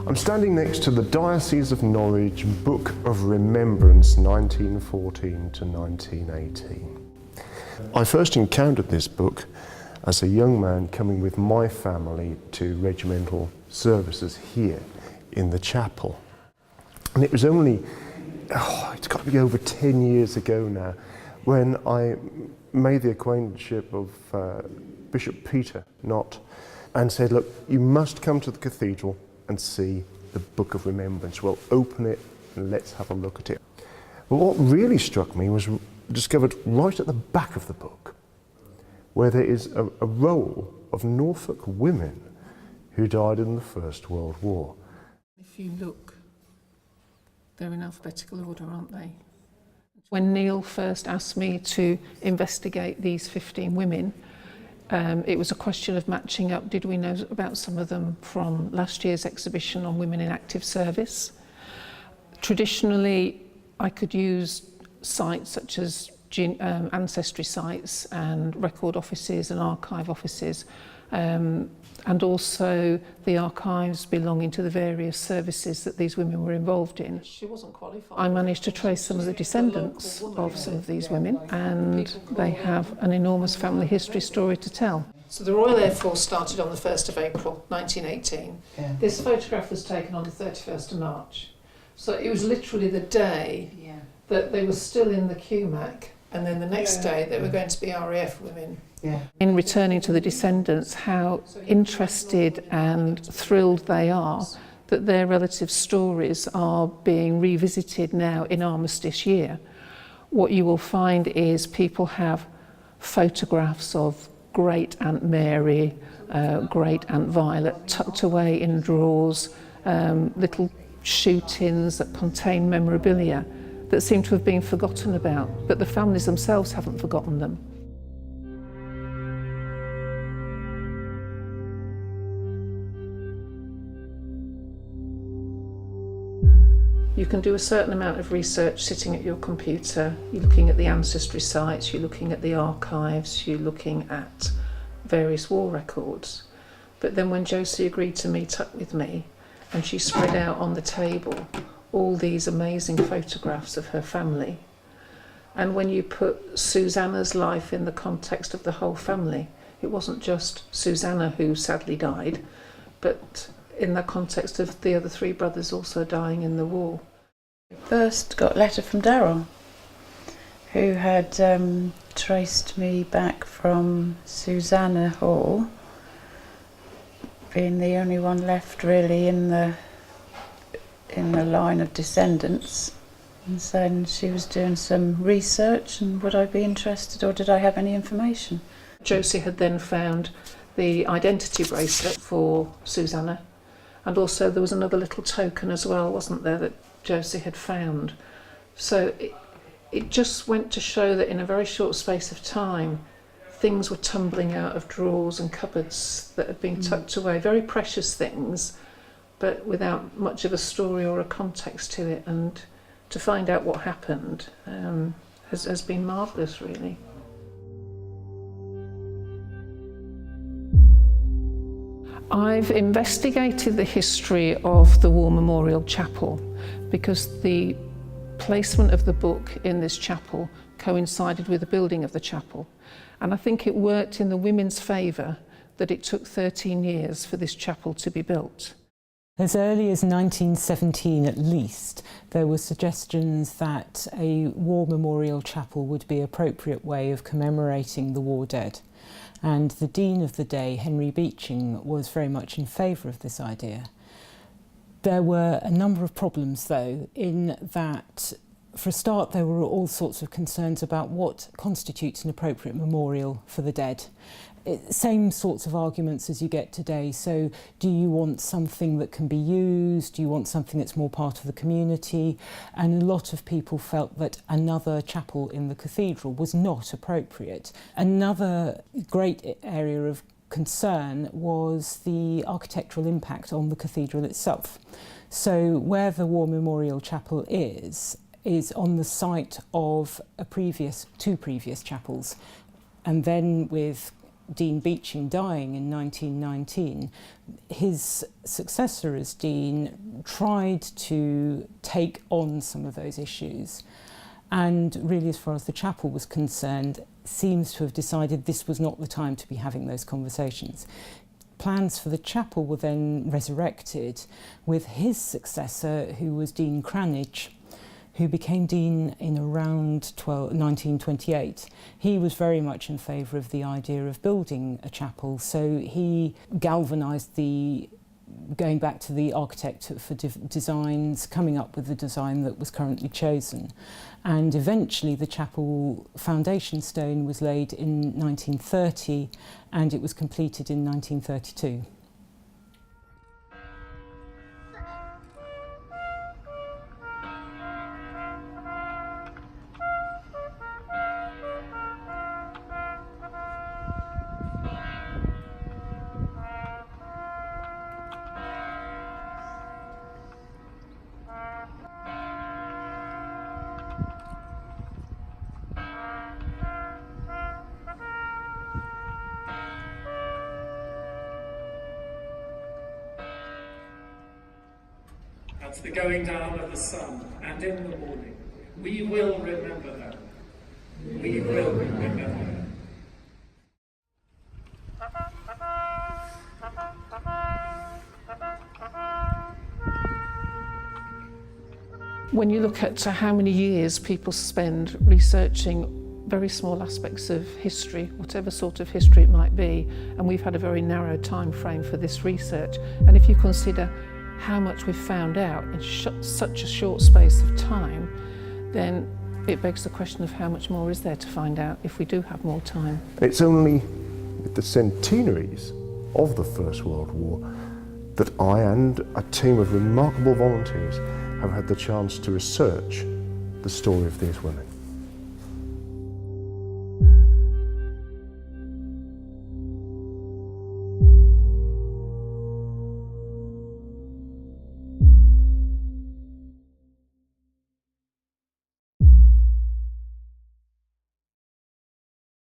I'm standing next to the Diocese of Norwich Book of Remembrance 1914 to 1918. I first encountered this book as a young man coming with my family to regimental services here in the chapel. And it was only, it's got to be over 10 years ago now, when I made the acquaintanceship of Bishop Peter Knott and said, look, you must come to the cathedral and see the Book of Remembrance. We'll open it and let's have a look at it. But what really struck me was discovered right at the back of the book, where there is a roll of Norfolk women who died in the First World War. If you look, they're in alphabetical order, aren't they? When Neil first asked me to investigate these 15 women, it was a question of matching up. Did we know about some of them from last year's exhibition on women in active service? Traditionally, I could use sites such as ancestry sites and record offices and archive offices, and also the archives belonging to the various services that these women were involved in. She wasn't qualified. I managed to trace some of the descendants of some of these women, and they have an enormous family history story to tell. So the Royal Air Force started on the 1st of April 1918. Yeah. This photograph was taken on the 31st of March. So it was literally the day that they were still in the QMAC, and then the next day they were going to be RAF women. Yeah. In returning to the descendants, how interested and thrilled they are that their relative stories are being revisited now in Armistice year. What you will find is people have photographs of Great Aunt Mary, Great Aunt Violet tucked away in drawers, little shoe-tins that contain memorabilia that seem to have been forgotten about, but the families themselves haven't forgotten them. You can do a certain amount of research sitting at your computer. You're looking at the ancestry sites, you're looking at the archives, you're looking at various war records. But then when Josie agreed to meet up with me, and she spread out on the table all these amazing photographs of her family, and when you put Susanna's life in the context of the whole family, it wasn't just Susanna who sadly died, but in the context of the other 3 brothers also dying in the war. First got a letter from Daryl, who had traced me back from Susanna Hall, being the only one left really in the line of descendants, and saying she was doing some research and would I be interested or did I have any information. Josie had then found the identity bracelet for Susanna, and also there was another little token as well, wasn't there, that Josie had found. So it just went to show that in a very short space of time, things were tumbling out of drawers and cupboards that had been tucked away, very precious things, but without much of a story or a context to it. And to find out what happened has been marvellous, really. I've investigated the history of the War Memorial Chapel because the placement of the book in this chapel coincided with the building of the chapel. And I think it worked in the women's favour that it took 13 years for this chapel to be built. As early as 1917 at least, there were suggestions that a war memorial chapel would be an appropriate way of commemorating the war dead. And the Dean of the day, Henry Beeching, was very much in favour of this idea. There were a number of problems, though, in that, for a start, there were all sorts of concerns about what constitutes an appropriate memorial for the dead. Same sorts of arguments as you get today. So do you want something that can be used? Do you want something that's more part of the community? And a lot of people felt that another chapel in the cathedral was not appropriate. Another great area of concern was the architectural impact on the cathedral itself. So where the War Memorial Chapel is on the site of two previous chapels, and then with Dean Beeching dying in 1919, his successor as Dean tried to take on some of those issues, and really, as far as the chapel was concerned, seems to have decided this was not the time to be having those conversations. Plans for the chapel were then resurrected with his successor, who was Dean Cranage, who became dean in around 1928. He was very much in favour of the idea of building a chapel, so he galvanised going back to the architect for designs, coming up with the design that was currently chosen. And eventually the chapel foundation stone was laid in 1930 and it was completed in 1932. At the going down of the sun and in the morning, we will remember them. We will remember them. When you look at how many years people spend researching very small aspects of history, whatever sort of history it might be, and we've had a very narrow time frame for this research, and if you consider how much we've found out in such a short space of time, then it begs the question of how much more is there to find out if we do have more time. It's only with the centenaries of the First World War that I and a team of remarkable volunteers have had the chance to research the story of these women.